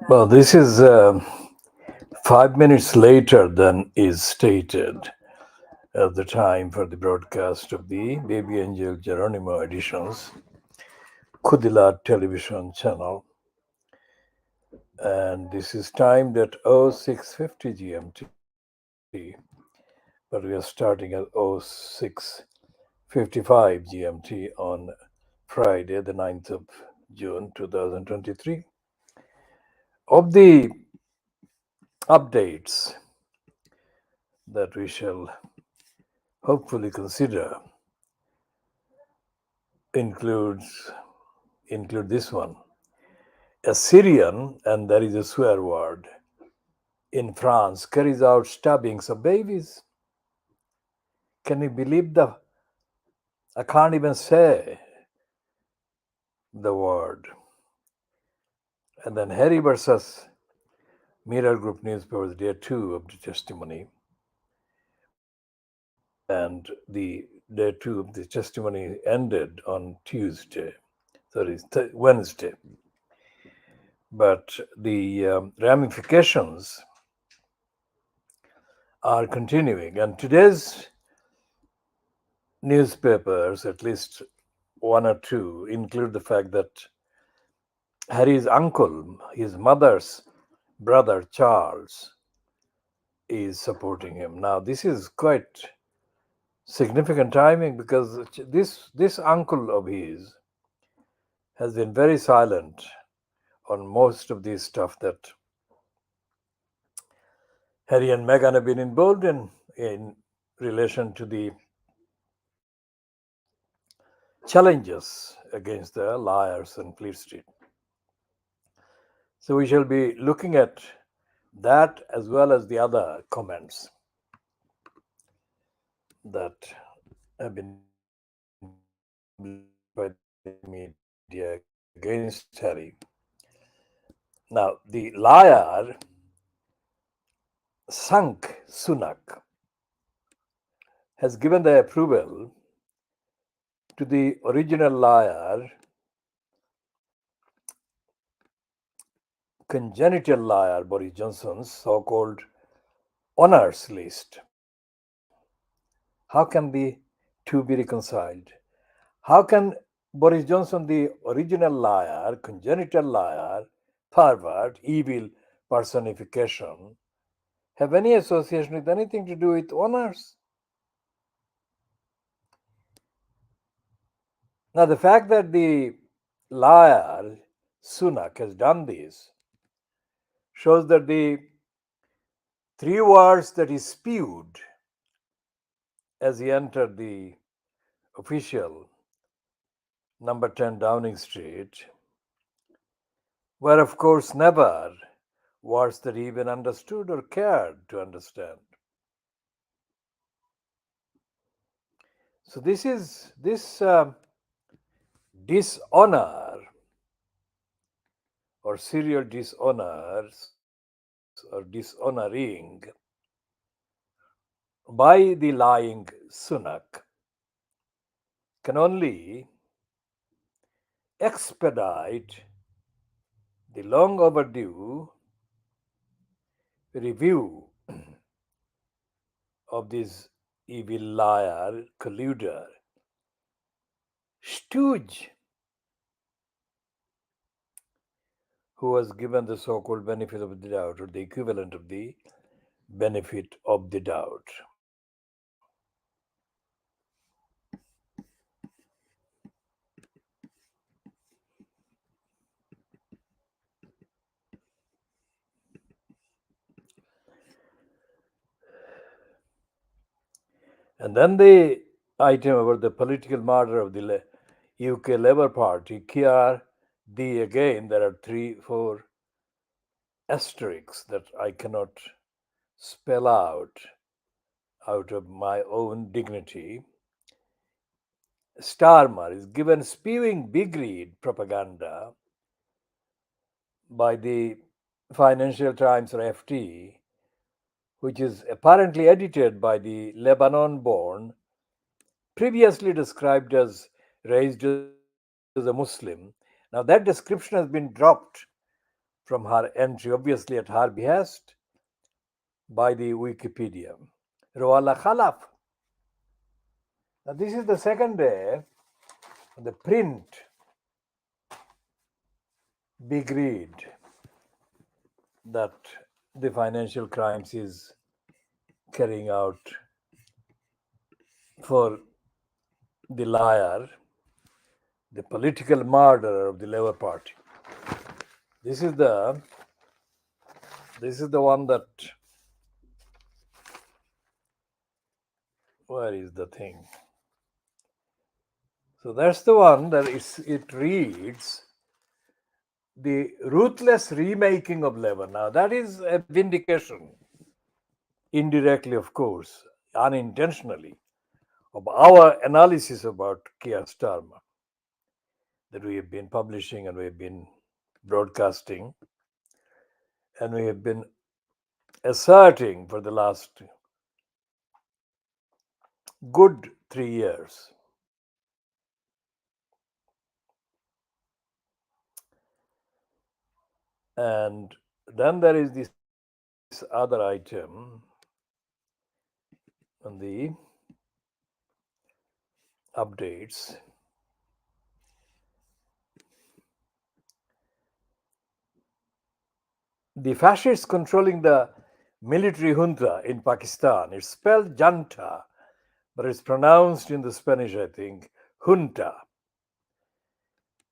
Well, this is 5 minutes later than is stated at the time for the broadcast of the Baby Angel Geronimo editions, Khoodeelaar television channel. And this is timed at 0650 GMT, but we are starting at 0655 GMT on Friday, the 9th of June 2023. Of the updates that we shall hopefully consider includes include this one. A Syrian, and there is a swear word, in France carries out stabbings of babies. Can you believe the? I can't even say the word. And then Harry versus Mirror Group newspapers, day two of the testimony. And the day two of the testimony ended on Tuesday, Wednesday. But the ramifications are continuing. And today's newspapers, at least one or two, include the fact that Harry's uncle, his mother's brother Charles, is supporting him. Now, this is quite significant timing because this uncle of his has been very silent on most of this stuff that Harry and Meghan have been involved in relation to the challenges against the liars in Fleet Street. So we shall be looking at that as well as the other comments that have been by the media against Harry. Now, the liar sunk Sunak has given the approval to the original liar, congenital liar Boris Johnson's so-called honors list. How can the two be reconciled? How can Boris Johnson, the original liar, congenital liar, pervert, evil personification, have any association with anything to do with honors? Now, the fact that the liar Sunak has done this shows that the three words that he spewed as he entered the official number 10 Downing Street were, of course, never words that he even understood or cared to understand. So this dishonor or serial dishonors or dishonoring by the lying Sunak can only expedite the long overdue review of this evil liar, colluder, stooge, who was given the so-called benefit of the doubt or the equivalent of the benefit of the doubt. And then the item about the political murder of the UK Labour Party, Kier, again, there are 3-4 asterisks that I cannot spell out of my own dignity. Starmer is given spewing big read propaganda by the Financial Times or FT, which is apparently edited by the Lebanon-born, previously described as raised as a Muslim. Now that description has been dropped from her entry, obviously at her behest, by the Wikipedia. Roala Khalaf. Now, this is the second day the print big read that the financial crimes is carrying out for the liar, the political murderer of the Labour Party. This is the one that, where is the thing? So that's the one that it reads, the ruthless remaking of Labour. Now that is a vindication, indirectly of course, unintentionally, of our analysis about Kier Starmer that we have been publishing and we have been broadcasting and we have been asserting for the last good 3 years. And then there is this other item on the updates. The fascists controlling the military junta in Pakistan. It's spelled junta, but it's pronounced in the Spanish, I think, junta.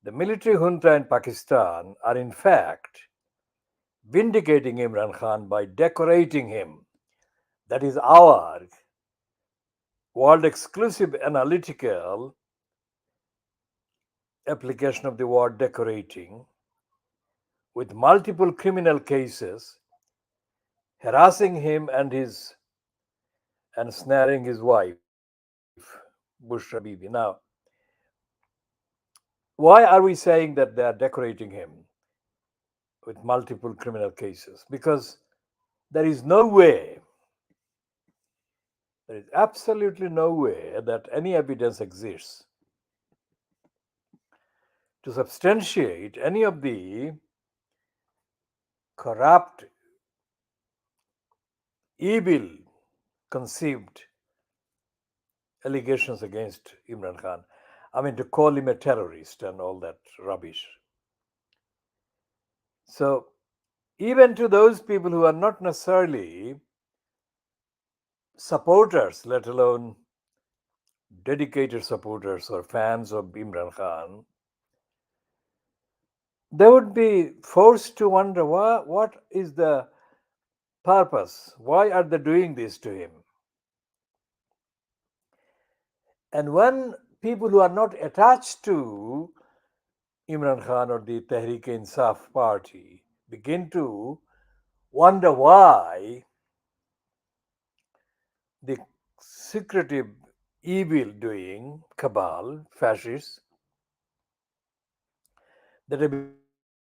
The military junta in Pakistan are in fact vindicating Imran Khan by decorating him. That is our world exclusive analytical application of the word decorating, with multiple criminal cases, harassing him and snaring his wife, Bushra Bibi. Now, why are we saying that they are decorating him with multiple criminal cases? Because there is no way, there is absolutely no way that any evidence exists to substantiate any of the corrupt, evil conceived allegations against Imran Khan. I mean, to call him a terrorist and all that rubbish. So, even to those people who are not necessarily supporters, let alone dedicated supporters or fans of Imran Khan, they would be forced to wonder what is the purpose? Why are they doing this to him? And when people who are not attached to Imran Khan or the Tehreek-e-Insaf party begin to wonder why the secretive evil doing cabal, fascists, that have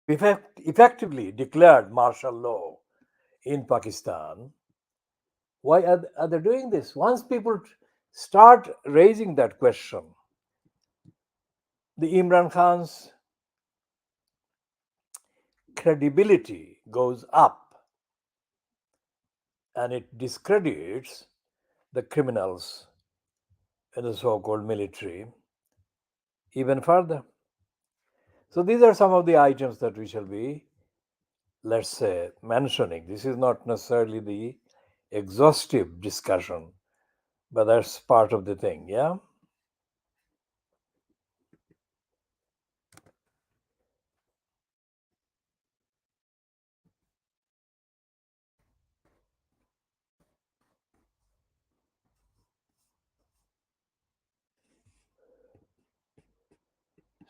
effectively declared martial law in Pakistan, why are they doing this? Once people start raising that question, the Imran Khan's credibility goes up and it discredits the criminals in the so-called military even further. So these are some of the items that we shall be, let's say, mentioning. This is not necessarily the exhaustive discussion, but that's part of the thing, yeah?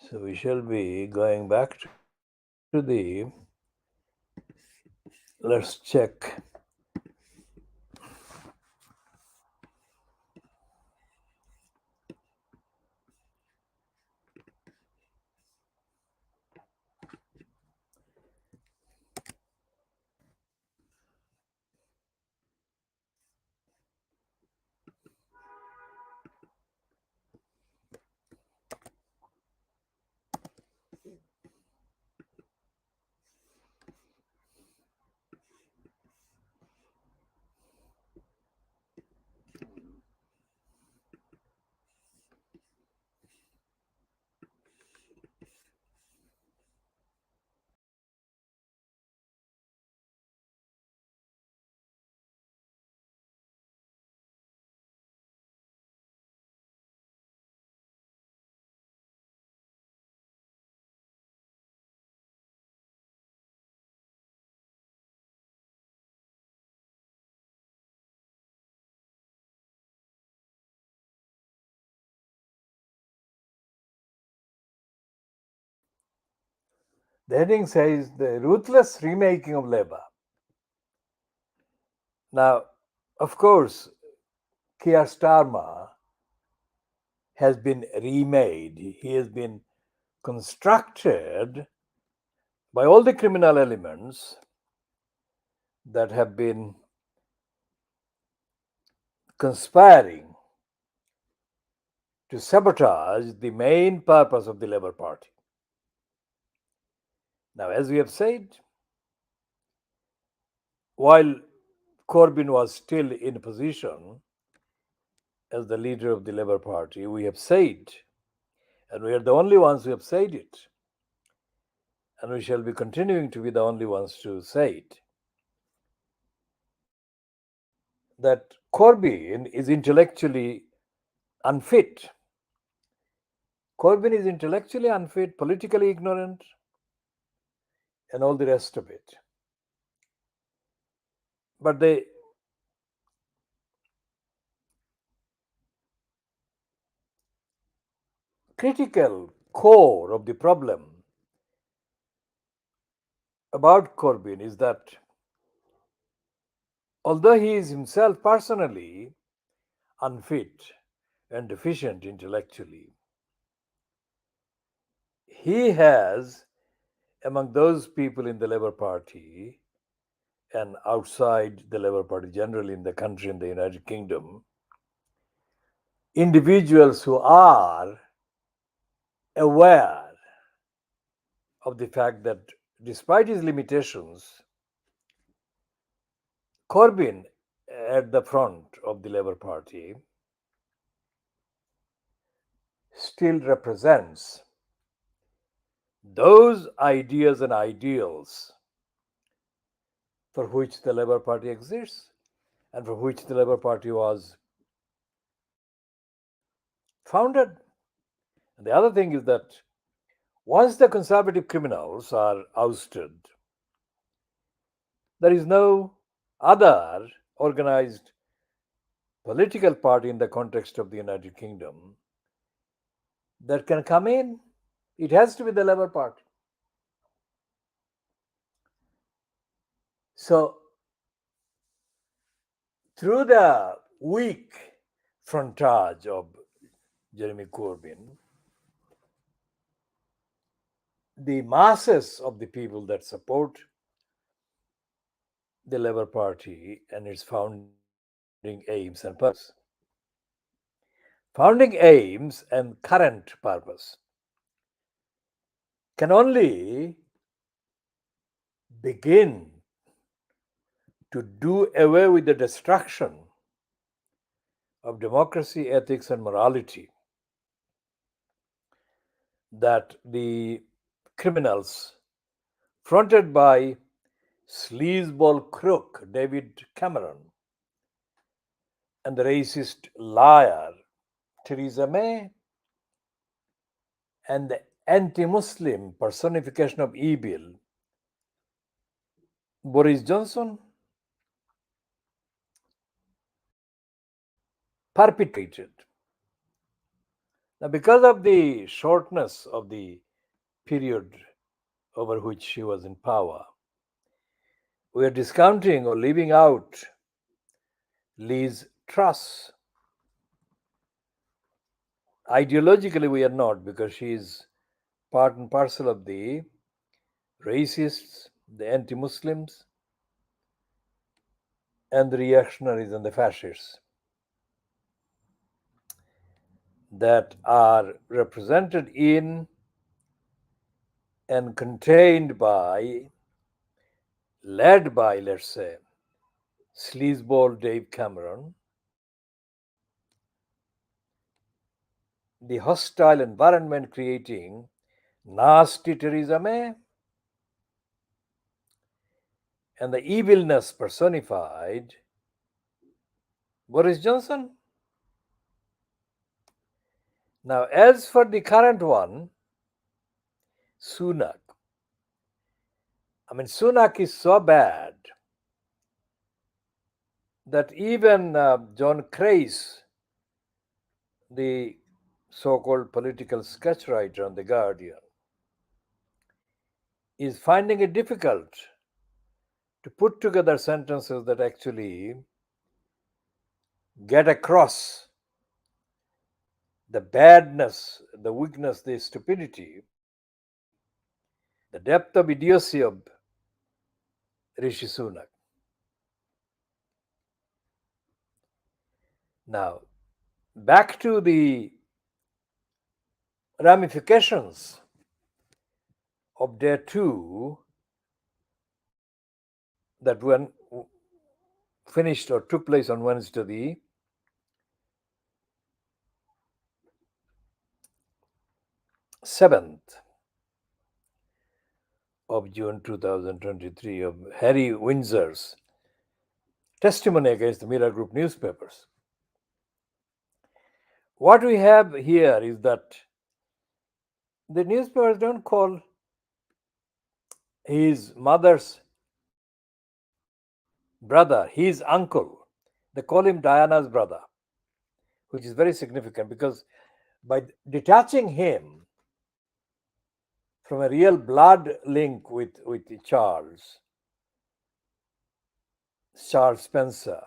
So we shall be going back to the, let's check. The heading says the ruthless remaking of Labour. Now, of course, Kier Starmer has been remade. He has been constructed by all the criminal elements that have been conspiring to sabotage the main purpose of the Labour Party. Now, as we have said, while Corbyn was still in position as the leader of the Labour Party, we have said, and we are the only ones who have said it, and we shall be continuing to be the only ones to say it, that Corbyn is intellectually unfit. Corbyn is intellectually unfit, politically ignorant, and all the rest of it. But the critical core of the problem about Corbyn is that although he is himself personally unfit and deficient intellectually, he has, among those people in the Labour Party and outside the Labour Party generally in the country, in the United Kingdom, individuals who are aware of the fact that despite his limitations, Corbyn at the front of the Labour Party still represents those ideas and ideals for which the Labour Party exists and for which the Labour Party was founded. And the other thing is that once the conservative criminals are ousted, there is no other organized political party in the context of the United Kingdom that can come in. It has to be the Labour Party. So, through the weak frontage of Jeremy Corbyn, the masses of the people that support the Labour Party and its founding aims and purpose, founding aims and current purpose can only begin to do away with the destruction of democracy, ethics, and morality that the criminals, fronted by sleazeball crook David Cameron and the racist liar Theresa May and the anti-Muslim personification of evil Boris Johnson, perpetrated. Now, because of the shortness of the period over which she was in power, we are discounting or leaving out Liz Truss. Ideologically, we are not, because she is part and parcel of the racists, the anti Muslims, and the reactionaries and the fascists that are represented in and contained by, led by, let's say, sleazeball Dave Cameron, the hostile environment creating nasty Theresa May, and the evilness personified Boris Johnson. Now, as for the current one, Sunak. Sunak is so bad that even John Crace, the so-called political sketch writer on The Guardian, is finding it difficult to put together sentences that actually get across the badness, the weakness, the stupidity, the depth of idiocy of Rishi Sunak. Now, back to the ramifications of day two that finished or took place on Wednesday, the 7th of June 2023 of Harry Windsor's testimony against the Mirror Group newspapers. What we have here is that the newspapers don't call his mother's brother, his uncle. They call him Diana's brother, which is very significant because by detaching him from a real blood link with Charles Spencer,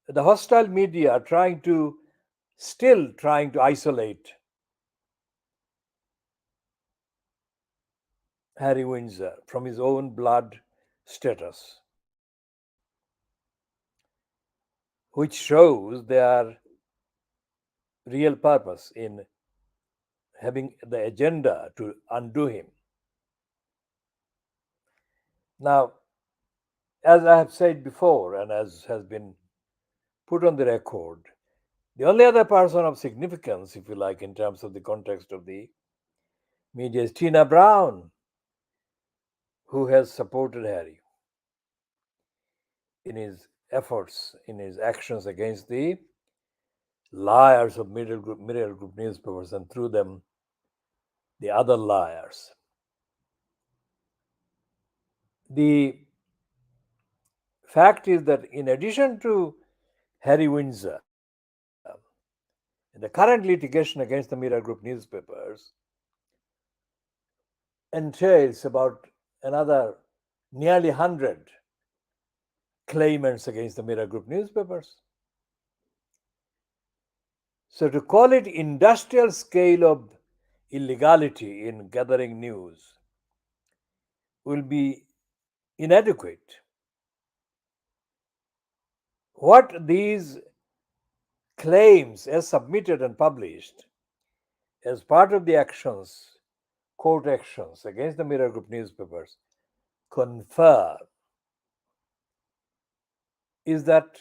the hostile media are still trying to isolate Harry Windsor from his own blood status, which shows their real purpose in having the agenda to undo him. Now, as I have said before, and as has been put on the record, the only other person of significance, if you like, in terms of the context of the media is Tina Brown, who has supported Harry in his efforts, in his actions against the liars of Mirror Group newspapers, and through them, the other liars. The fact is that in addition to Harry Windsor, the current litigation against the Mirror Group newspapers entails about another nearly 100 claimants against the Mirror Group newspapers. So to call it industrial scale of illegality in gathering news will be inadequate. What these claims, as submitted and published as part of the actions, court actions against the Mirror Group newspapers, confer is that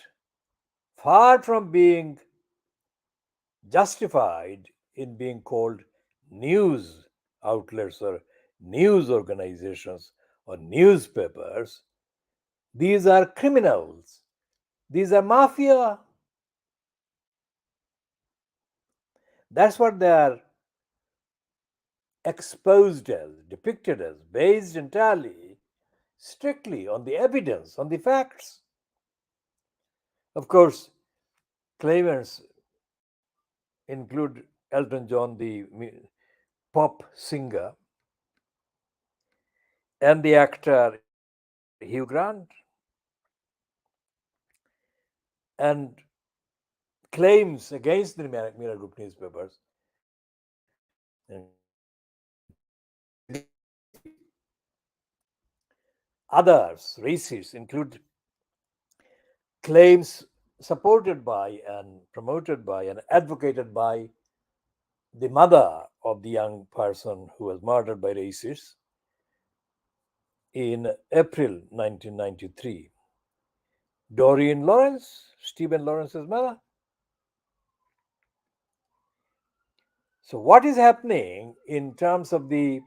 far from being justified in being called news outlets or news organizations or newspapers, these are criminals. These are mafia. That's what they are exposed as, depicted as, based entirely, strictly on the evidence, on the facts. Of course, claimants include Elton John, the pop singer, and the actor Hugh Grant, and claims against the Mirror Group newspapers others, racists, include claims supported by and promoted by and advocated by the mother of the young person who was murdered by racists in April 1993. Doreen Lawrence, Stephen Lawrence's mother. So, what is happening in terms of the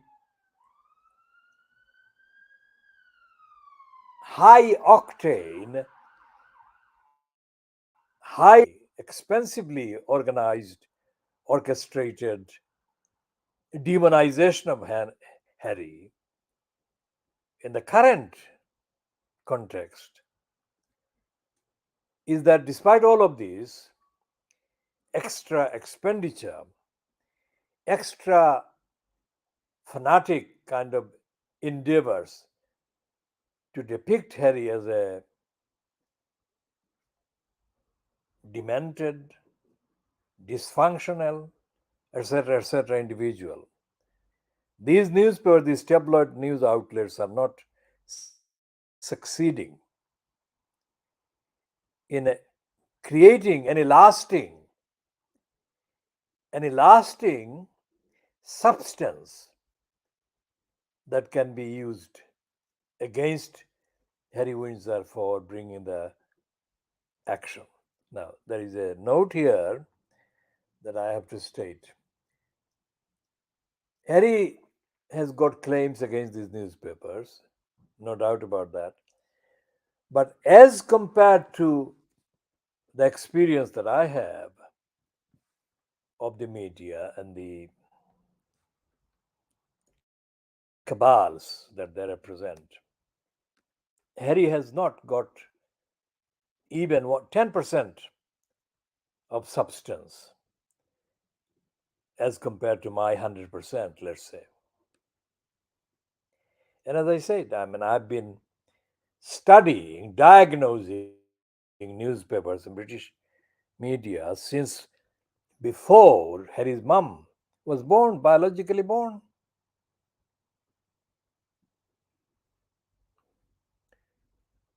high octane, high, expensively organized, orchestrated demonization of Harry in the current context is that despite all of this extra expenditure, extra fanatic kind of endeavors to depict Harry as a demented, dysfunctional, etc., individual. These newspapers, these tabloid news outlets are not succeeding in creating any lasting substance that can be used against Harry Windsor for bringing the action. Now, there is a note here that I have to state. Harry has got claims against these newspapers, no doubt about that. But as compared to the experience that I have of the media and the cabals that they represent, Harry has not got even 10% of substance as compared to my 100%, let's say. And as I said, I mean, I've been studying, diagnosing newspapers and British media since before Harry's mum was born, biologically born.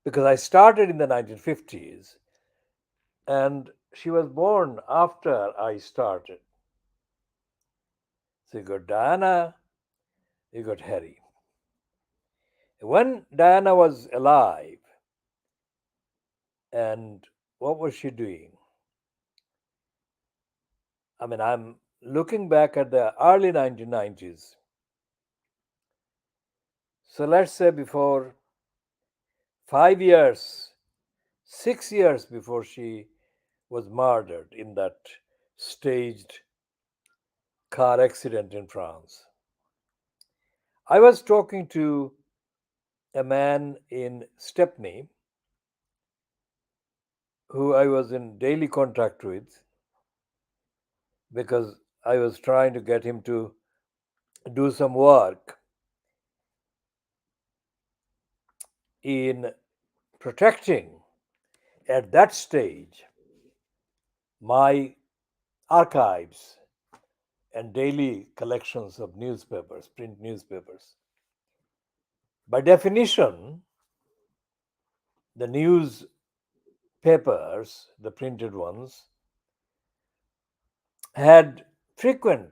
Because I started in the 1950s and she was born after I started. So you got Diana, you got Harry. When Diana was alive, and what was she doing? I mean, I'm looking back at the early 1990s. So let's say before 5 years, 6 years before she was murdered in that staged car accident in France, I was talking to a man in Stepney who I was in daily contact with because I was trying to get him to do some work in protecting at that stage my archives and daily collections of newspapers, print newspapers. By definition, the newspapers, the printed ones, had frequent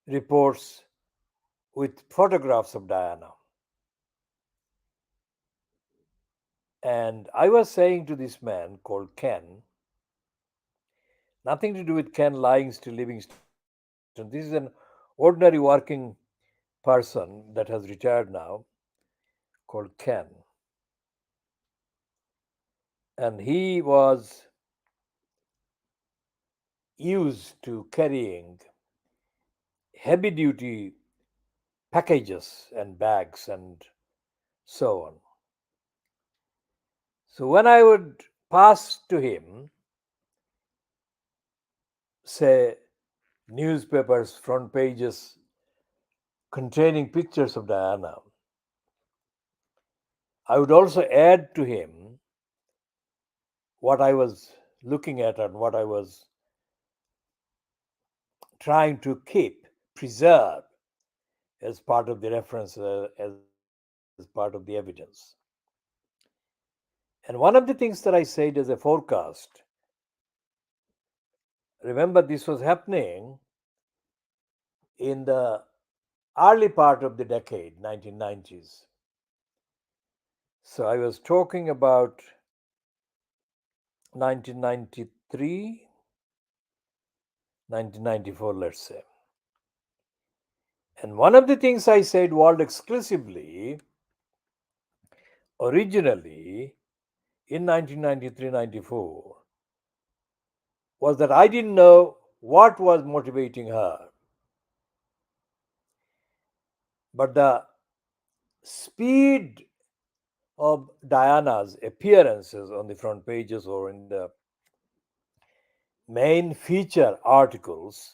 reports with photographs of Diana. And I was saying to this man called Ken, nothing to do with Ken lying to Livingston. This is an ordinary working person that has retired now called Ken. And he was used to carrying heavy duty packages and bags and so on. So when I would pass to him, say, newspapers, front pages containing pictures of Diana, I would also add to him what I was looking at and what I was trying to keep, preserve as part of the reference, as part of the evidence. And one of the things that I said as a forecast, remember this was happening in the early part of the decade, 1990s. So I was talking about 1993, 1994, let's say. And one of the things I said world exclusively originally in 1993-94 was that I didn't know what was motivating her. But the speed of Diana's appearances on the front pages or in the main feature articles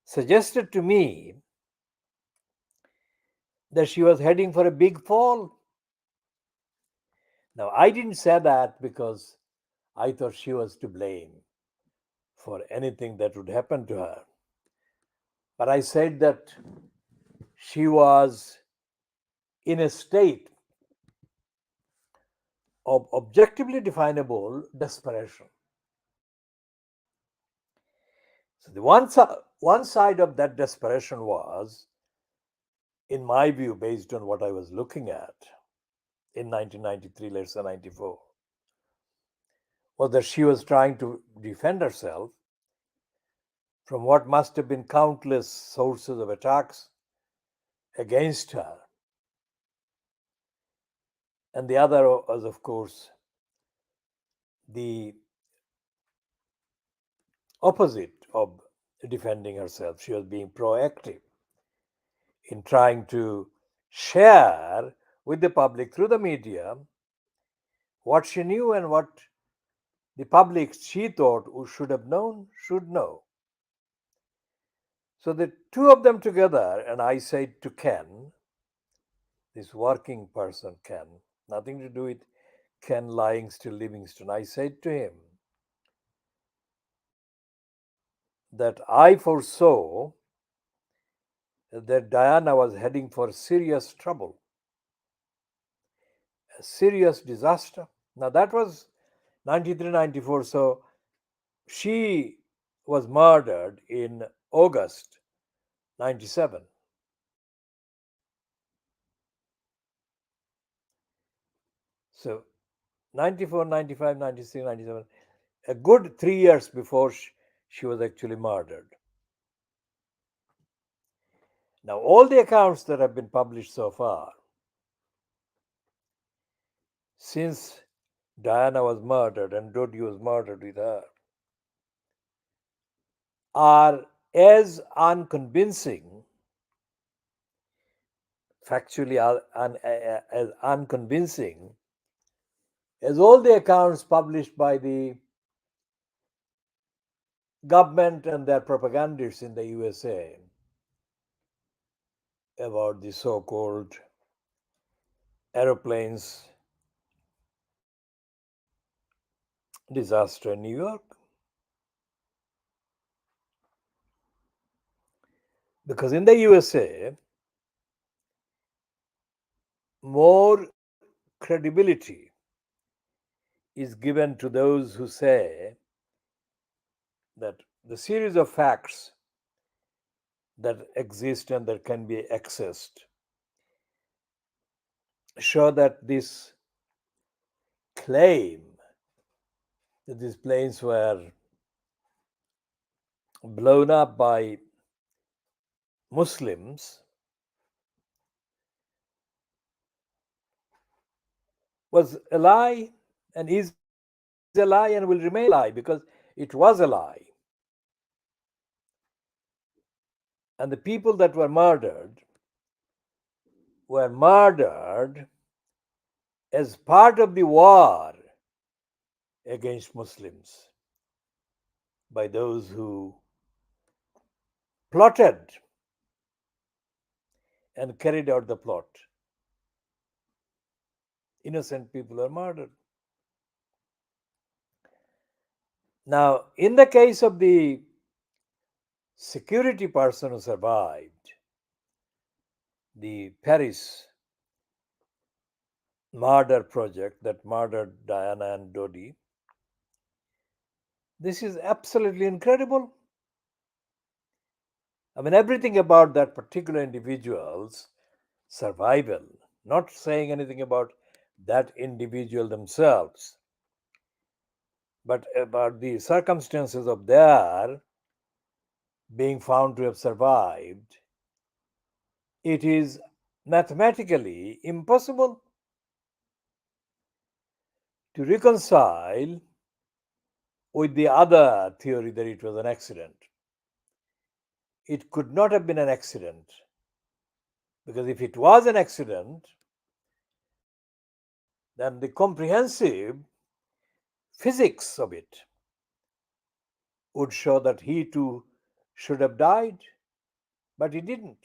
suggested to me that she was heading for a big fall. Now, I didn't say that because I thought she was to blame for anything that would happen to her. But I said that she was in a state of objectively definable desperation. So the one side of that desperation was, in my view, based on what I was looking at in 1993, let's say 94, was that she was trying to defend herself from what must have been countless sources of attacks against her. And the other was, of course, the opposite of defending herself. She was being proactive in trying to share with the public through the media what she knew and what the public she thought should have known should know. So the two of them together, and I said to Ken, this working person Ken, nothing to do with Ken lying still Livingston, I said to him that I foresaw that Diana was heading for serious trouble, a serious disaster. Now that was 93, 94. So she was murdered in August 97. So 94, 95, 96, 97, a good 3 years before she was actually murdered. Now, all the accounts that have been published so far, since Diana was murdered and Dodi was murdered with her, are as unconvincing, factually as unconvincing, as all the accounts published by the government and their propagandists in the USA about the so-called aeroplanes disaster in New York. Because in the USA, more credibility is given to those who say that the series of facts that exist and that can be accessed show that this claim that these planes were blown up by Muslims was a lie and is a lie and will remain a lie because it was a lie. And the people that were murdered as part of the war against Muslims by those who plotted and carried out the plot. Innocent people are murdered. Now, in the case of the security person who survived, the Paris murder project that murdered Diana and Dodi, this is absolutely incredible. I mean, everything about that particular individual's survival, not saying anything about that individual themselves, but about the circumstances of their being found to have survived, it is mathematically impossible to reconcile with the other theory that it was an accident. It could not have been an accident, because if it was an accident, then the comprehensive physics of it would show that he too should have died, but he didn't.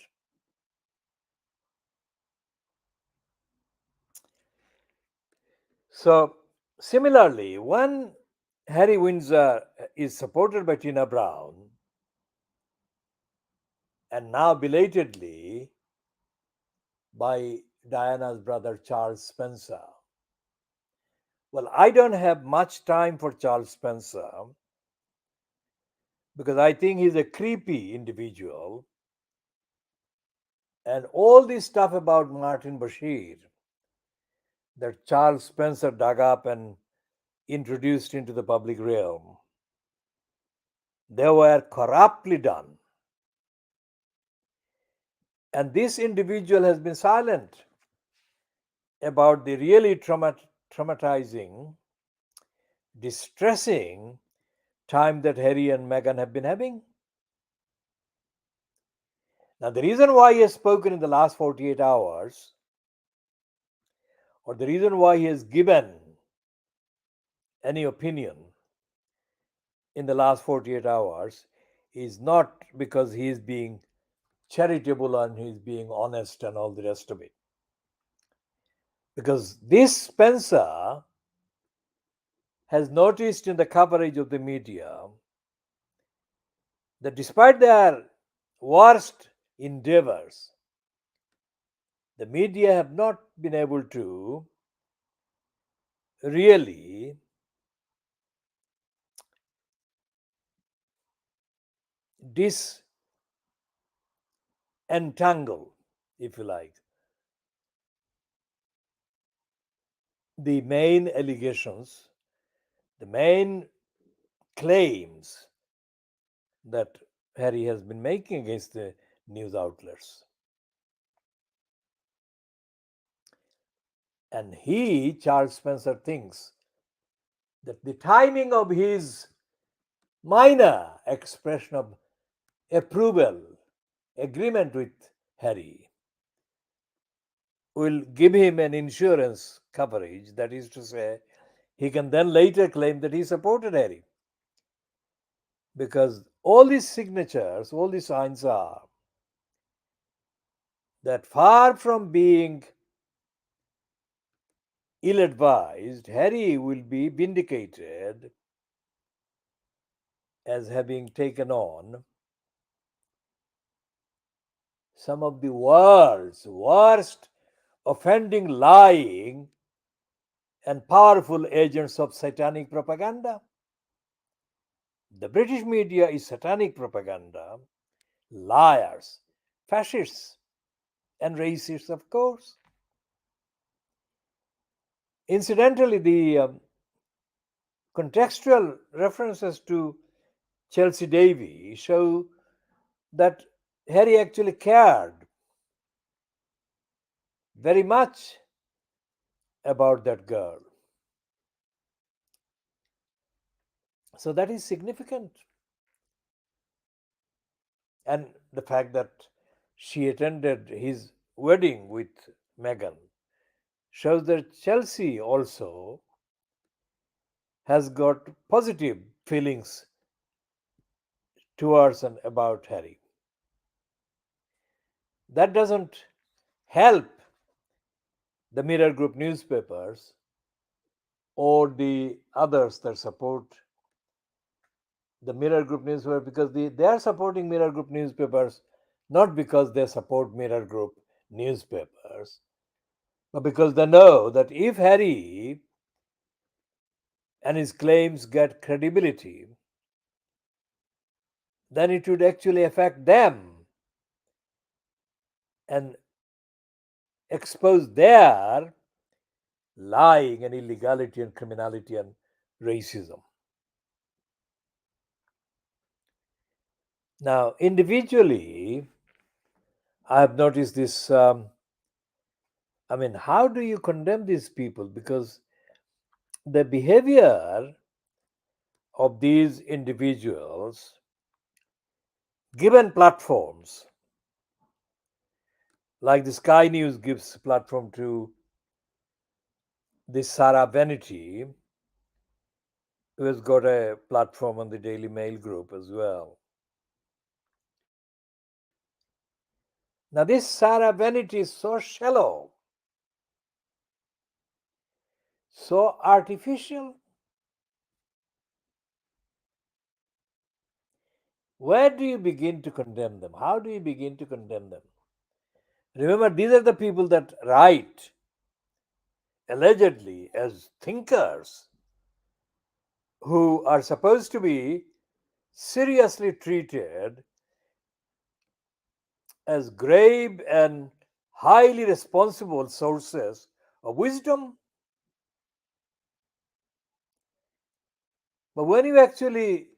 So, similarly, when Harry Windsor is supported by Tina Brown and now belatedly by Diana's brother Charles Spencer. Well, I don't have much time for Charles Spencer because I think he's a creepy individual. And all this stuff about Martin Bashir that Charles Spencer dug up and introduced into the public realm, they were corruptly done. And this individual has been silent about the really traumatizing, distressing time that Harry and Meghan have been having. Now, the reason why he has spoken in the last 48 hours, or the reason why he has given any opinion in the last 48 hours, is not because he is being charitable and he is being honest and all the rest of it. Because this Spencer has noticed in the coverage of the media that despite their worst endeavors, the media have not been able to really disentangle, if you like, the main allegations, the main claims that Harry has been making against the news outlets. And he, Charles Spencer, thinks that the timing of his minor expression of approval, agreement with Harry, will give him an insurance coverage. That is to say, he can then later claim that he supported Harry. Because all these signatures, all these signs are that far from being ill advised, Harry will be vindicated as having taken on some of the world's worst offending, lying, and powerful agents of satanic propaganda. The British media is satanic propaganda, liars, fascists, and racists, of course. Incidentally, the contextual references to Chelsea Davy show that Harry actually cared very much about that girl. So that is significant. And the fact that she attended his wedding with Meghan shows that Chelsea also has got positive feelings towards and about Harry. That doesn't help the Mirror Group newspapers or the others that support the Mirror Group newspaper, because they are supporting Mirror Group newspapers not because they support Mirror Group newspapers, but because they know that if Harry and his claims get credibility, then it would actually affect them and expose their lying and illegality and criminality and racism. Now, individually, I have noticed this. How do you condemn these people? Because the behavior of these individuals, given platforms, like the Sky News gives platform to this Sarah Vanity, who has got a platform on the Daily Mail group as well. Now, this Sarah Vanity is so shallow, so artificial? Where do you begin to condemn them? How do you begin to condemn them? Remember, these are the people that write allegedly as thinkers who are supposed to be seriously treated as grave and highly responsible sources of wisdom. But when you actually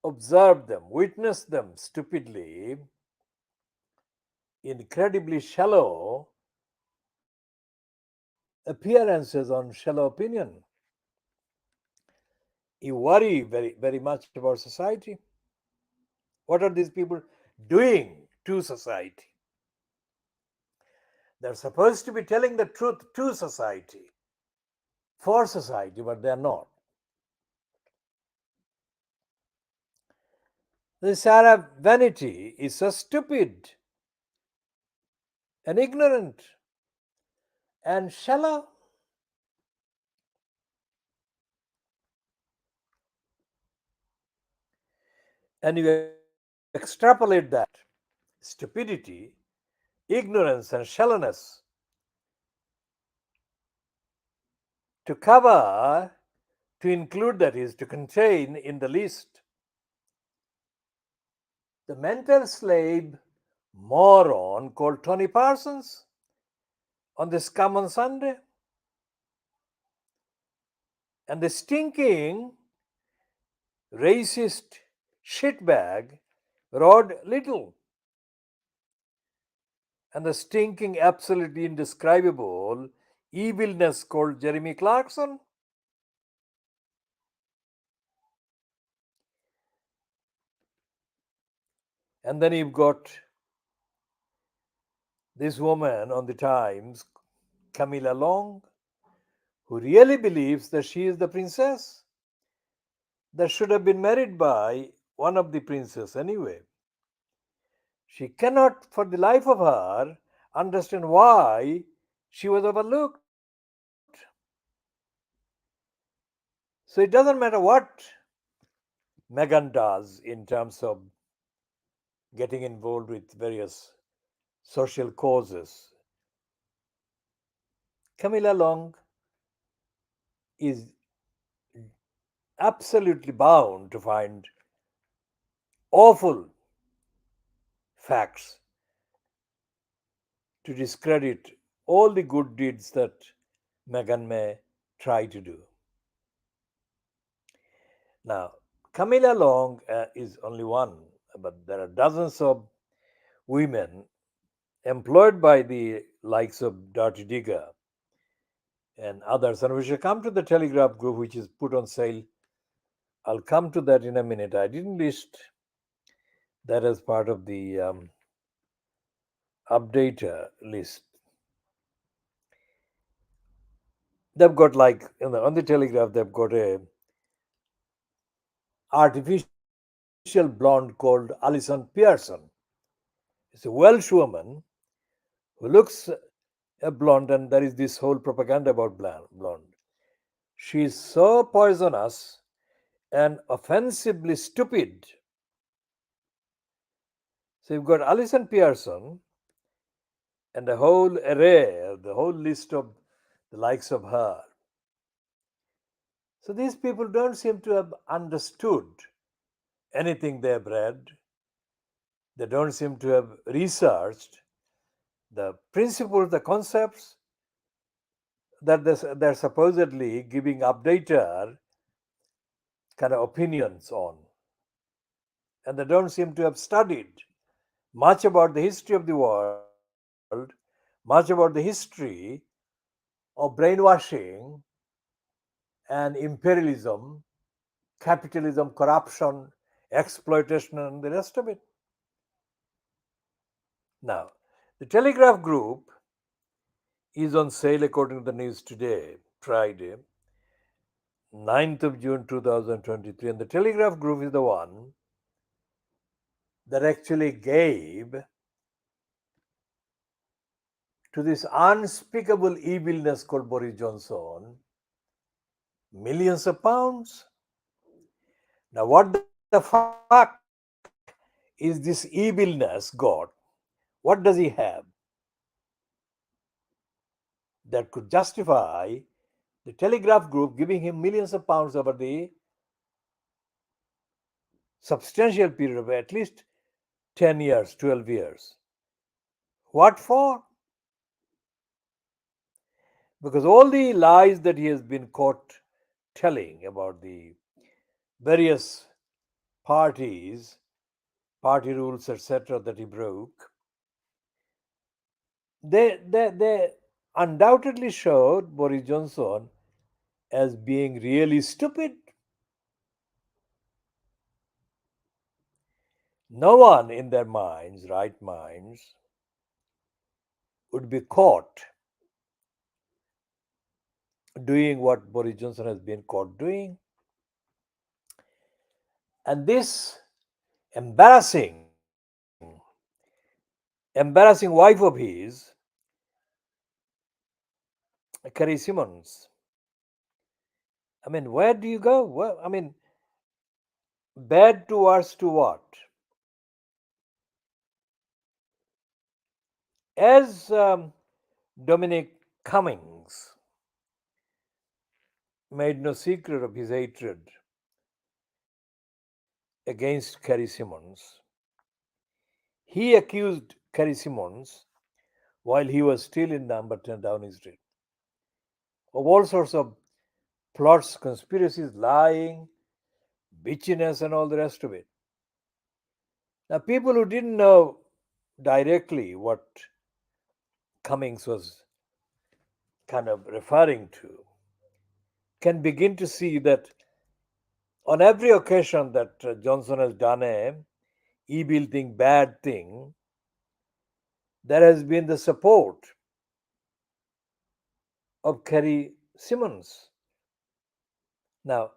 observe them, witness them stupidly, incredibly shallow appearances on shallow opinion, you worry very, very much about society. What are these people doing to society? They're supposed to be telling the truth to society, for society, but they're not. This Arab vanity is so stupid and ignorant and shallow. And you extrapolate that stupidity, ignorance, and shallowness to cover, to include, that is, to contain in the list the mental slave moron called Tony Parsons on this common Sunday, and the stinking racist shitbag Rod Little, and the stinking, absolutely indescribable evilness called Jeremy Clarkson. And then you've got this woman on the Times, Camilla Long, who really believes that she is the princess that should have been married by one of the princes anyway. She cannot, for the life of her, understand why she was overlooked. So it doesn't matter what Meghan does in terms of getting involved with various social causes. Camilla Long is absolutely bound to find awful facts to discredit all the good deeds that Meghan may try to do. Now, Camilla Long is only one, but there are dozens of women employed by the likes of Dirty Digger and others. And we shall come to the Telegraph group, which is put on sale. I'll come to that in a minute. I didn't list that as part of the updater list. They've got, like, on the Telegraph, they've got a artificial blonde called Alison Pearson. It's a Welsh woman who looks a blonde, and there is this whole propaganda about blonde. She is so poisonous and offensively stupid. So you've got Alison Pearson and a whole array, the whole list of the likes of her. So these people don't seem to have understood anything they have read. They don't seem to have researched the principles, the concepts that they're supposedly giving updater kind of opinions on. And they don't seem to have studied much about the history of the world, much about the history of brainwashing and imperialism, capitalism, corruption, exploitation, and the rest of it. Now, the Telegraph Group is on sale according to the news today, Friday, 9th of June 2023. And the Telegraph Group is the one that actually gave to this unspeakable evilness called Boris Johnson millions of pounds. Now, what the fuck is this evilness got? What does he have that could justify the Telegraph Group giving him millions of pounds over the substantial period of at least 10 years, 12 years? What for? Because all the lies that he has been caught telling about the various parties, party rules, etc., that he broke, they undoubtedly showed Boris Johnson as being really stupid. No one in their minds, right minds, would be caught doing what Boris Johnson has been caught doing. And this embarrassing, embarrassing wife of his, Carrie Simmons, I mean, where do you go? Well, I mean, bad to worse to what? As Dominic Cummings made no secret of his hatred against Carrie Simmons, he accused Carrie Simmons while he was still in number 10 Downing Street of all sorts of plots, conspiracies, lying, bitchiness, and all the rest of it. Now, people who didn't know directly what Cummings was kind of referring to can begin to see that on every occasion that Johnson has done a evil thing, bad thing, there has been the support of Carrie Simmons. Now,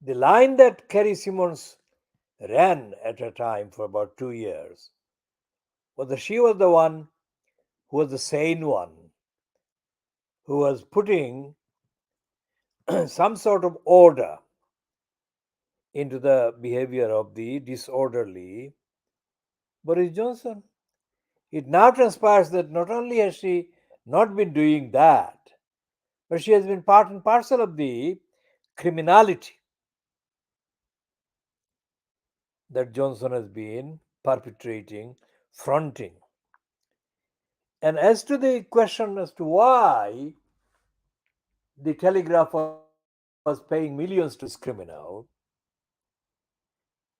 the line that Carrie Simmons ran at a time for about 2 years was that she was the one who was the sane one, who was putting some sort of order into the behavior of the disorderly Boris Johnson. It now transpires that not only has she not been doing that, but she has been part and parcel of the criminality that Johnson has been perpetrating, fronting. And as to the question as to why the Telegraph was paying millions to this criminal,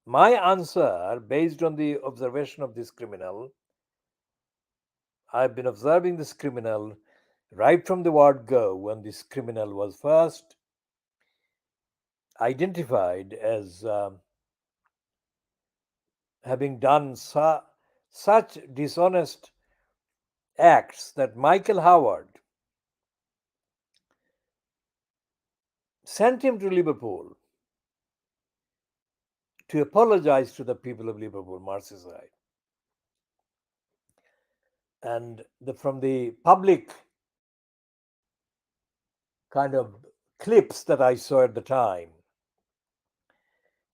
my answer, based on the observation of this criminal, I've been observing this criminal right from the word go when this criminal was first identified as having done such dishonest acts that Michael Howard sent him to Liverpool to apologize to the people of Liverpool, Merseyside. And from the public kind of clips that I saw at the time,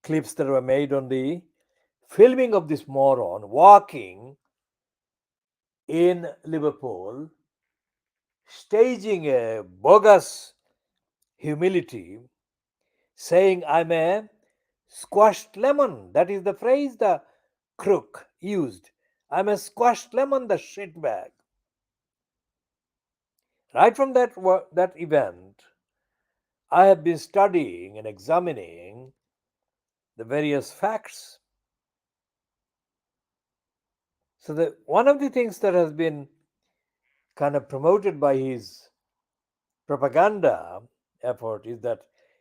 clips that were made on the filming of this moron walking in Liverpool, staging a bogus humility, saying, I'm a squashed lemon. That is the phrase the crook used. I'm a squashed lemon, the shitbag. Right from that event, I have been studying and examining the various facts. So, one of the things that has been kind of promoted by his propaganda effort is that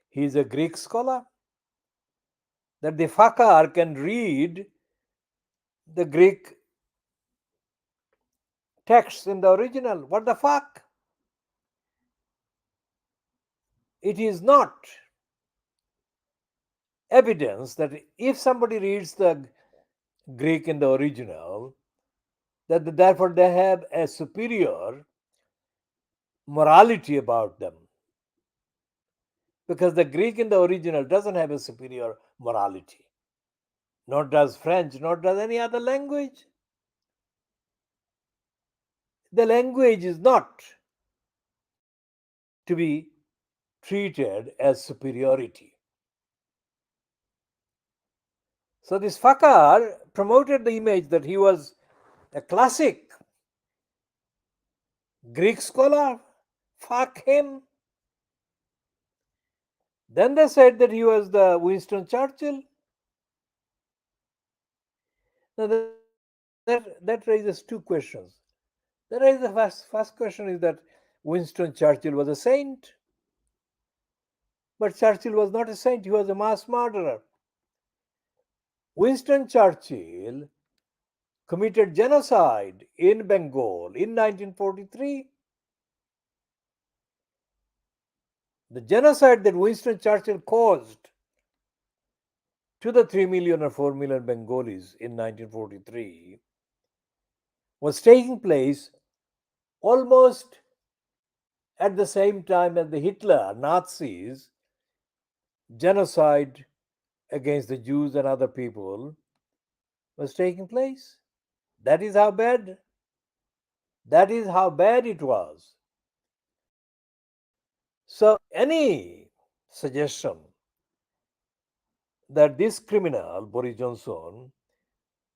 he is a Greek scholar, that the fakar can read the Greek texts in the original. What the fuck? It is not evidence that if somebody reads the Greek in the original, that therefore they have a superior morality about them, because the Greek in the original doesn't have a superior morality, nor does French, nor does any other language. The language is not to be treated as superiority. So this Fakar promoted the image that he was a classic Greek scholar. Fuck him. Then they said that he was the Winston Churchill. Now that raises two questions. The first question is that Winston Churchill was a saint, but Churchill was not a saint, he was a mass murderer. Winston Churchill committed genocide in Bengal in 1943. The genocide that Winston Churchill caused to the 3 million or 4 million Bengalis in 1943 was taking place almost at the same time as the Hitler Nazis genocide against the Jews and other people was taking place. That is how bad. That is how bad it was. So any suggestion that this criminal Boris Johnson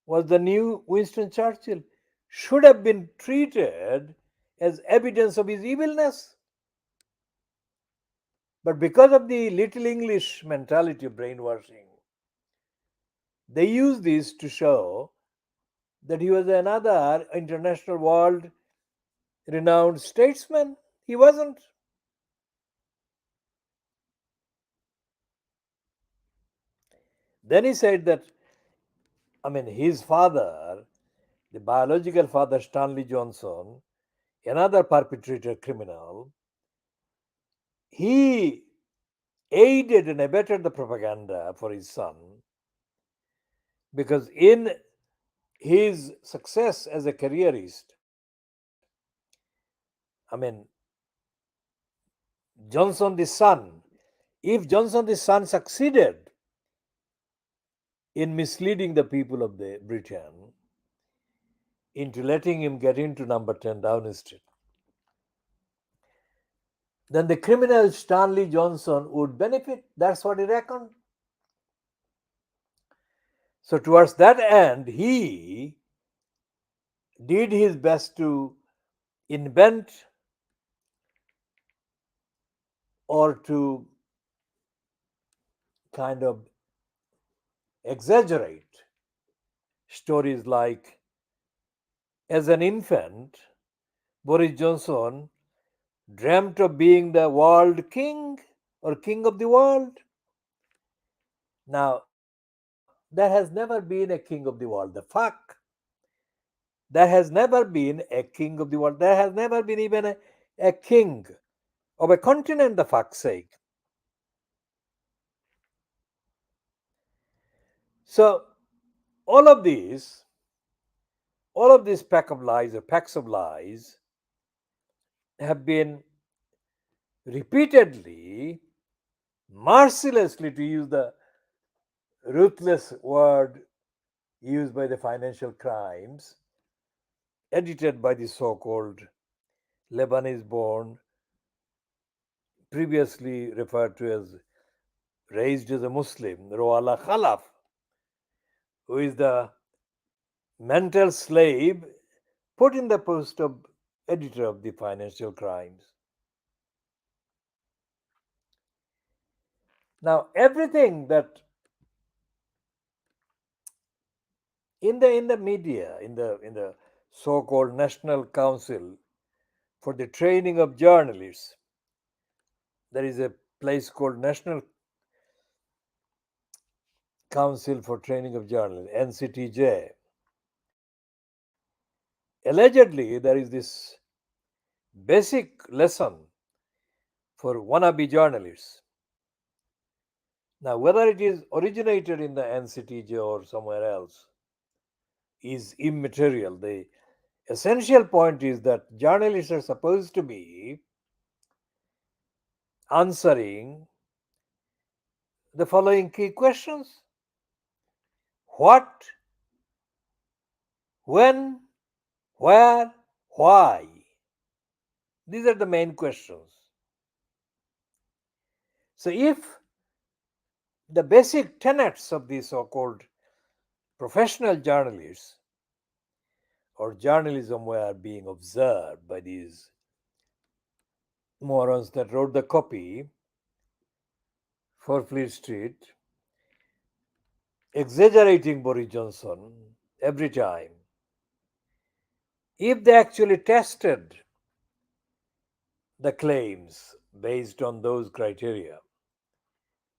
was the new Winston Churchill should have been treated as evidence of his evilness. But because of the little English mentality of brainwashing, they use this to show that he was another international world renowned statesman. He wasn't. Then he said that, his father, the biological father, Stanley Johnson, another perpetrator criminal, he aided and abetted the propaganda for his son because in his success as a careerist, Johnson the son, if Johnson the son succeeded in misleading the people of the Britain into letting him get into number 10 Downing Street, then the criminal Stanley Johnson would benefit. That's what he reckoned. So towards that end, he did his best to invent or to kind of exaggerate stories like, as an infant, Boris Johnson dreamt of being the world king or king of the world. Now, there has never been a king of the world. The fuck. There has never been a king of the world. There has never been even a king of a continent, the fuck's sake. So, all of these, pack of lies or packs of lies have been repeatedly, mercilessly, to use the ruthless word used by the Financial Crimes, edited by the so-called Lebanese-born, previously referred to as raised as a Muslim, Roala Khalaf, who is the mental slave put in the post of editor of the Financial Crimes. Now, everything that in the media, in the so-called National Council for the Training of Journalists, there is a place called National Council for Training of Journalists, NCTJ. Allegedly, there is this basic lesson for wannabe journalists. Now, whether it is originated in the NCTJ or somewhere else is immaterial. The essential point is that journalists are supposed to be answering the following key questions: what, when, where, why? These are the main questions. So, if the basic tenets of the so called professional journalists or journalism were being observed by these morons that wrote the copy for Fleet Street, exaggerating Boris Johnson every time, if they actually tested the claims based on those criteria,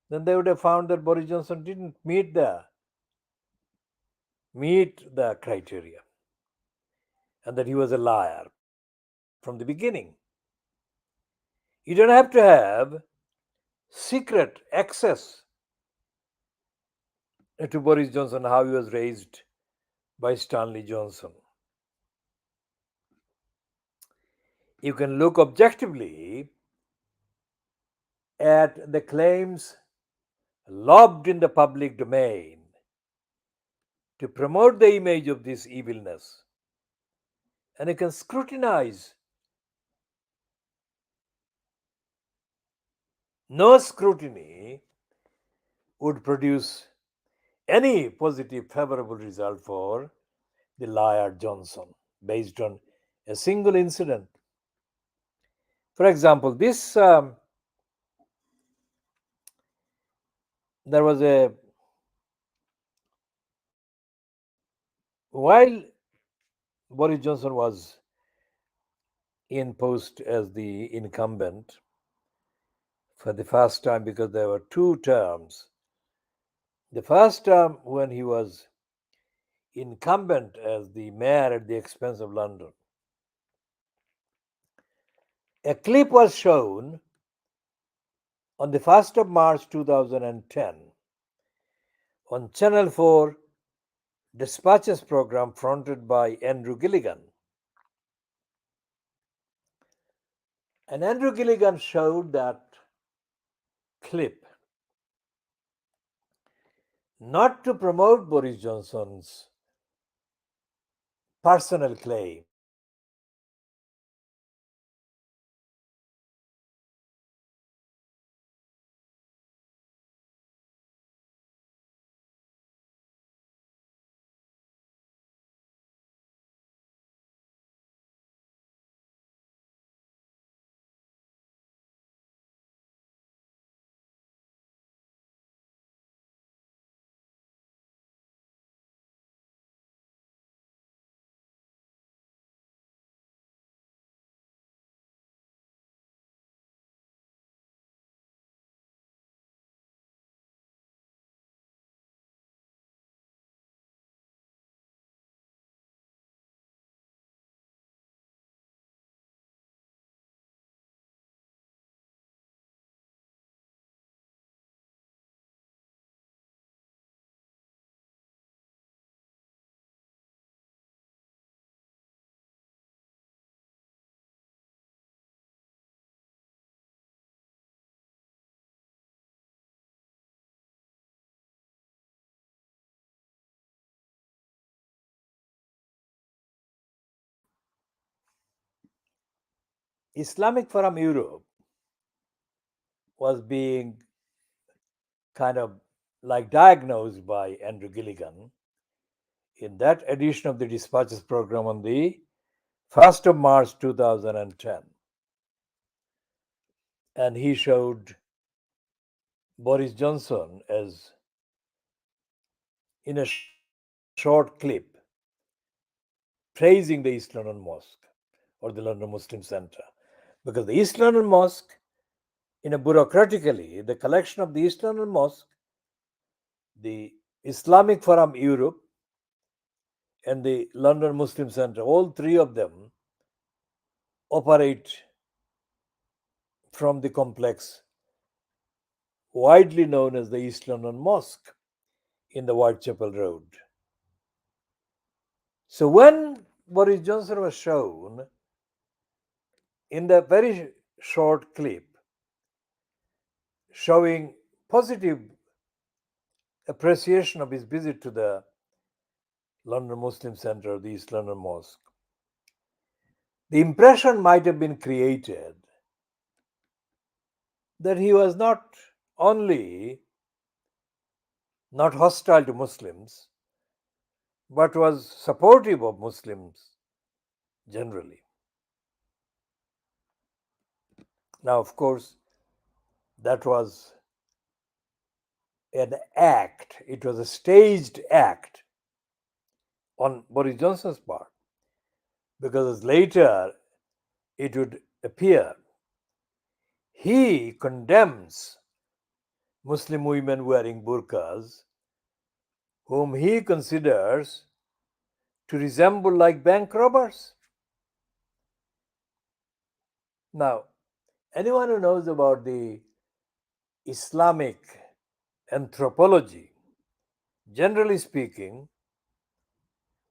then they would have found that Boris Johnson didn't meet the criteria and that he was a liar from the beginning. You don't have to have secret access to Boris Johnson, how he was raised by Stanley Johnson. You can look objectively at the claims lobbed in the public domain to promote the image of this evilness, and you can scrutinize. No scrutiny would produce any positive, favorable result for the liar Johnson based on a single incident. For example, there was a while Boris Johnson was in post as the incumbent for the first time, because there were two terms. The first term, when he was incumbent as the mayor at the expense of London, a clip was shown on the 1st of March 2010 on Channel 4 Dispatches program fronted by Andrew Gilligan. And Andrew Gilligan showed that clip not to promote Boris Johnson's personal claims, Islamic Forum Europe was being kind of like diagnosed by Andrew Gilligan in that edition of the Dispatches program on the 1st of March 2010. And he showed Boris Johnson as, in a short clip, praising the East London Mosque or the London Muslim Center. Because the East London Mosque, bureaucratically, the collection of the East London Mosque, the Islamic Forum Europe, and the London Muslim Center, all three of them operate from the complex widely known as the East London Mosque in the Whitechapel Road. So when Boris Johnson was shown in the very short clip showing positive appreciation of his visit to the London Muslim Center, the East London Mosque. The impression might have been created that he was not only not hostile to Muslims, but was supportive of Muslims generally. Now, of course, that was an act, it was a staged act on Boris Johnson's part, because later it would appear he condemns Muslim women wearing burqas, whom he considers to resemble like bank robbers. Now, anyone who knows about the Islamic anthropology, generally speaking,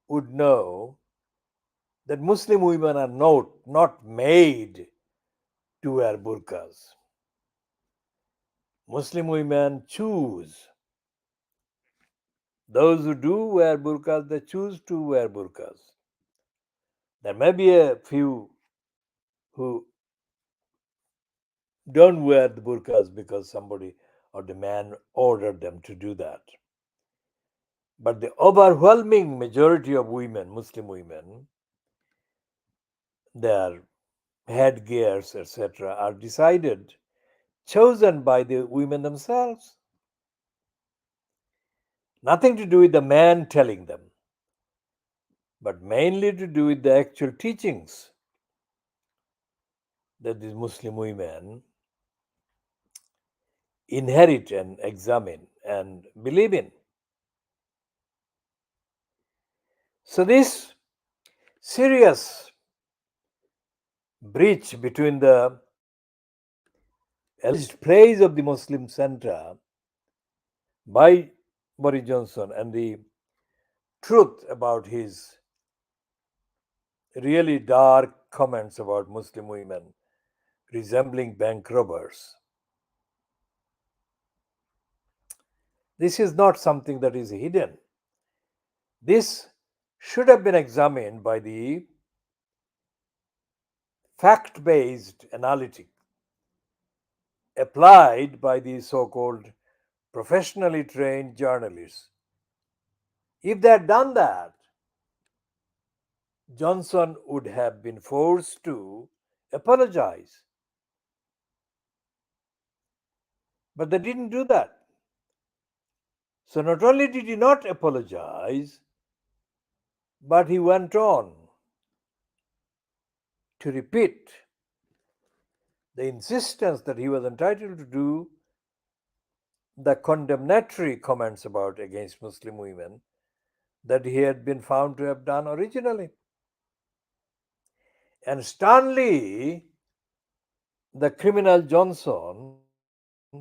would know that Muslim women are not made to wear burqas. Muslim women choose. Those who do wear burqas, they choose to wear burqas. There may be a few who don't wear the burqas because somebody or the man ordered them to do that. But the overwhelming majority of women, Muslim women, their headgears, etc., are decided, chosen by the women themselves. Nothing to do with the man telling them, but mainly to do with the actual teachings that these Muslim women inherit and examine and believe in. So, this serious breach between the alleged praise of the Muslim Center by Boris Johnson and the truth about his really dark comments about Muslim women resembling bank robbers. This is not something that is hidden. This should have been examined by the fact based analytic applied by the so called professionally trained journalists. If they had done that, Johnson would have been forced to apologize. But they didn't do that. So not only did he not apologize, but he went on to repeat the insistence that he was entitled to do the condemnatory comments about against Muslim women that he had been found to have done originally. And Stanley, the criminal Johnson,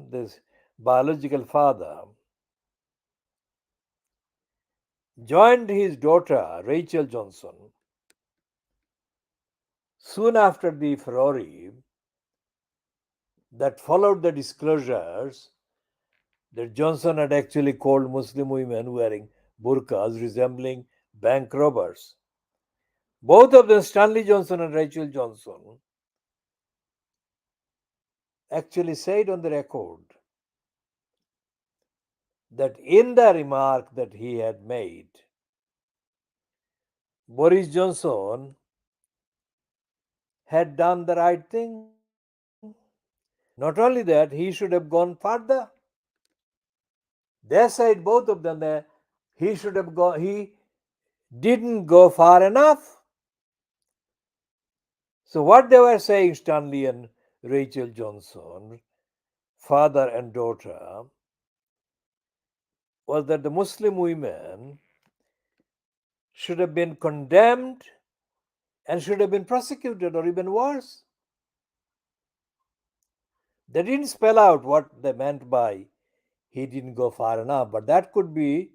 this biological father, joined his daughter Rachel Johnson soon after the furore that followed the disclosures that Johnson had actually called Muslim women wearing burqas resembling bank robbers. Both of them, Stanley Johnson and Rachel Johnson, actually said on the record that in the remark that he had made, Boris Johnson had done the right thing. Not only that, he should have gone further. They said, both of them, that he should have gone, he didn't go far enough. So, what they were saying, Stanley and Rachel Johnson, father and daughter, was that the Muslim women should have been condemned and should have been prosecuted, or even worse. They didn't spell out what they meant by he didn't go far enough, but that could be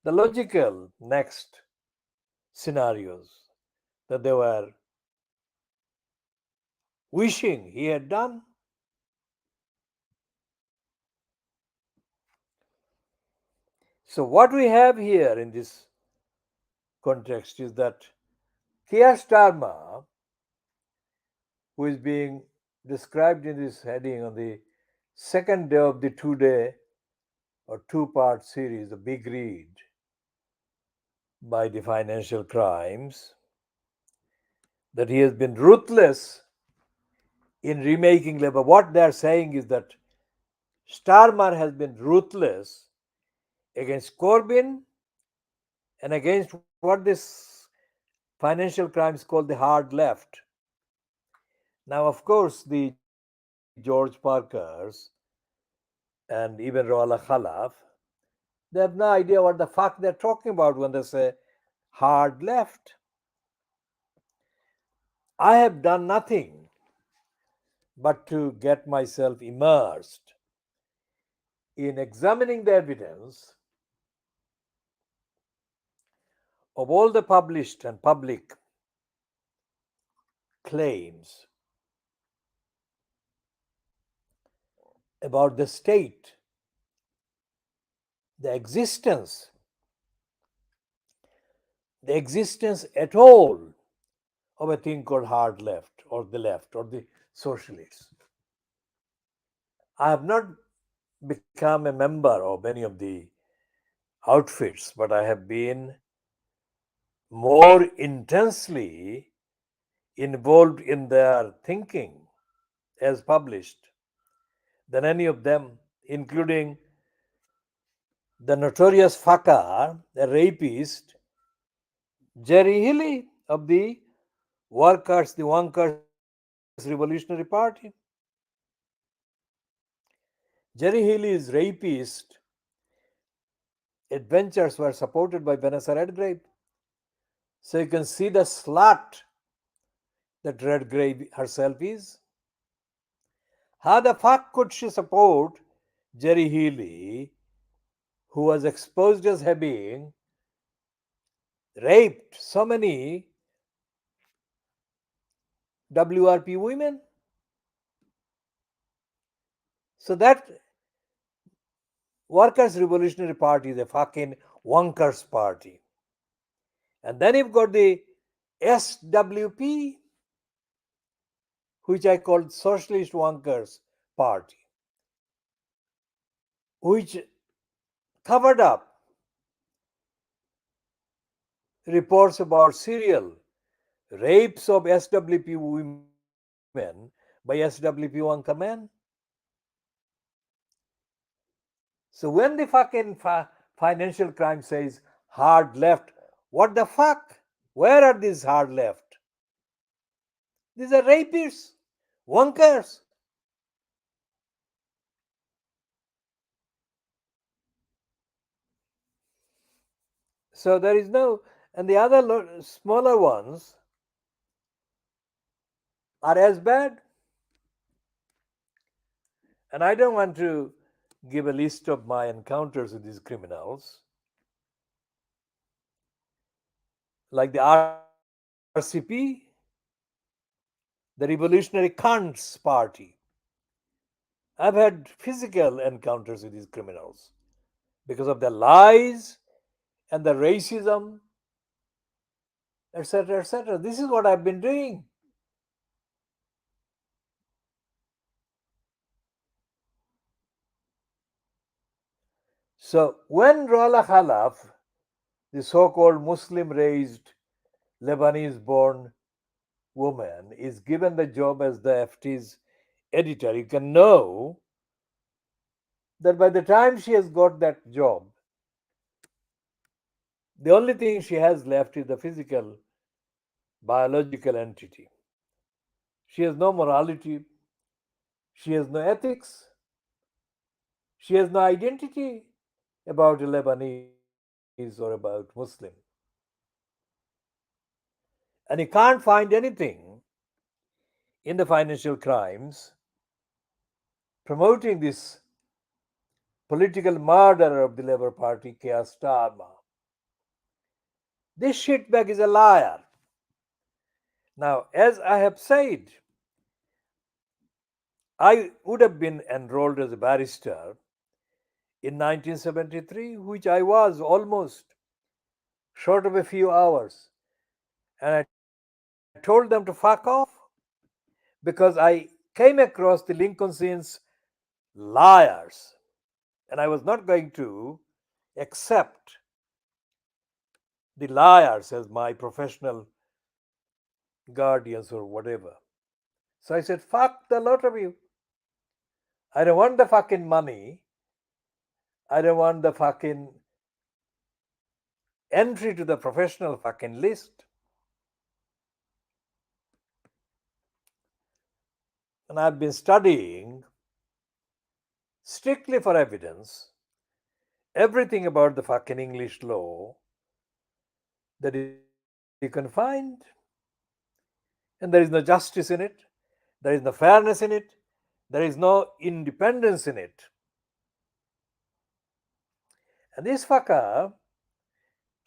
the logical next scenarios that they were wishing he had done. So, what we have here in this context is that Kier Starmer, who is being described in this heading on the second day of the 2-day or two-part series, The Big Read by the Financial Crimes, that he has been ruthless in remaking labor. What they are saying is that Starmer has been ruthless against Corbyn and against what this financial crimes called the hard left. Now, of course, the George Parkers and even Roala Khalaf, they have no idea what the fuck they're talking about when they say hard left. I have done nothing but to get myself immersed in examining the evidence of all the published and public claims about the state, the existence, at all of a thing called hard left or the socialists. I have not become a member of any of the outfits, but I have been more intensely involved in their thinking as published than any of them, including the notorious fucker, the rapist, Jerry Healy of the Workers Revolutionary Party. Jerry Healy's rapist adventures were supported by Vanessa Redgrave. So you can see the slut that Redgrave herself is. How the fuck could she support Jerry Healy, who was exposed as having raped so many WRP women? So that Workers' Revolutionary Party is a fucking wonkers party. And then you've got the SWP, which I called Socialist Wonkers Party, which covered up reports about serial rapes of SWP women by SWP Wonker men. So when the fucking financial crime says hard left, what the fuck? Where are these hard left? These are rapists, wonkers. So there is no, and the other smaller ones are as bad. And I don't want to give a list of my encounters with these criminals, like the RCP, the Revolutionary Cunts Party. I've had physical encounters with these criminals because of their lies and the racism, etc., etc. This is what I've been doing. So when Roala Khalaf, the so-called Muslim-raised Lebanese-born woman, is given the job as the FT's editor, you can know that by the time she has got that job, the only thing she has left is the physical, biological entity. She has no morality, she has no ethics, she has no identity about a Lebanese or about Muslim. And you can't find anything in the financial crimes promoting this political murderer of the Labour Party, Keir Starmer. This shitbag is a liar. Now, as I have said, I would have been enrolled as a barrister in 1973, which I was almost short of a few hours. And I told them to fuck off because I came across the Lincolnsians liars. And I was not going to accept the liars as my professional guardians or whatever. So I said, fuck the lot of you. I don't want the fucking money. I don't want the fucking entry to the professional fucking list. And I've been studying strictly for evidence everything about the fucking English law that you can find. And there is no justice in it, there is no fairness in it, there is no independence in it. And this fucker,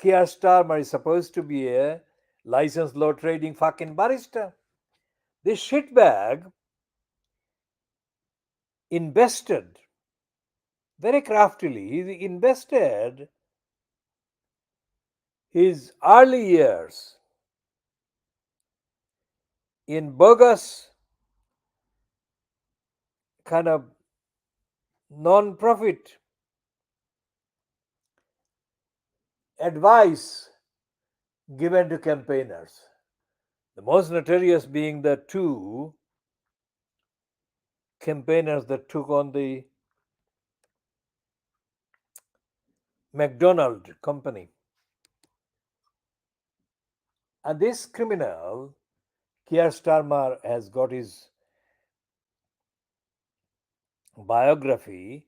Kier Starmer, is supposed to be a licensed law trading fucking barrister. This shitbag invested very craftily, he invested his early years in bogus kind of non-profit advice given to campaigners. The most notorious being the two campaigners that took on the McDonald company. And this criminal, Kier Starmer, has got his biography,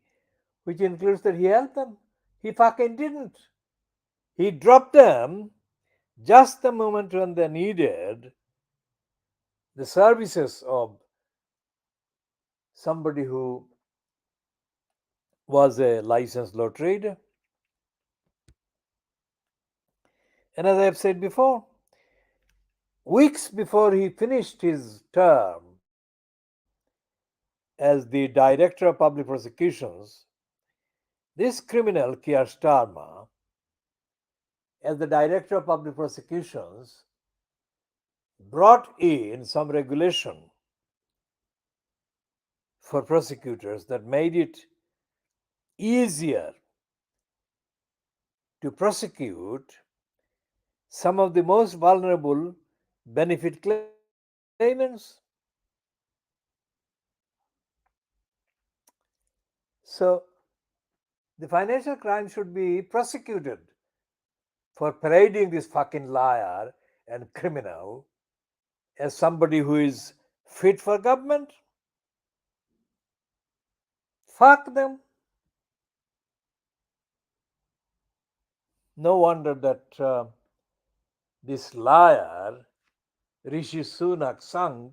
which includes that he helped them. He fucking didn't. He dropped them just the moment when they needed the services of somebody who was a licensed law trader. And as I have said before, weeks before he finished his term as the Director of Public Prosecutions, this criminal, Kier Starmer, as the Director of Public Prosecutions, brought in some regulation for prosecutors that made it easier to prosecute some of the most vulnerable benefit claimants. So, the financial crime should be prosecuted for parading this fucking liar and criminal as somebody who is fit for government. Fuck them. No wonder that this liar, Rishi Sunak, sunk,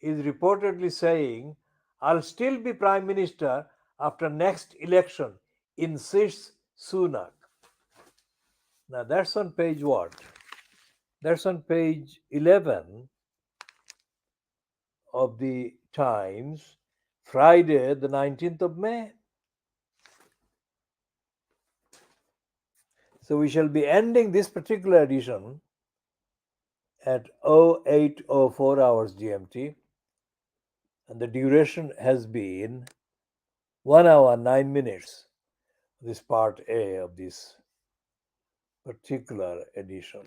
is reportedly saying, I'll still be Prime Minister after next election, insists Sunak. Now that's on page what? That's on page 11 of the Times, Friday, the 19th of May. So we shall be ending this particular edition at 0804 hours GMT, and the duration has been 1 hour 9 minutes. This part A of this particular edition.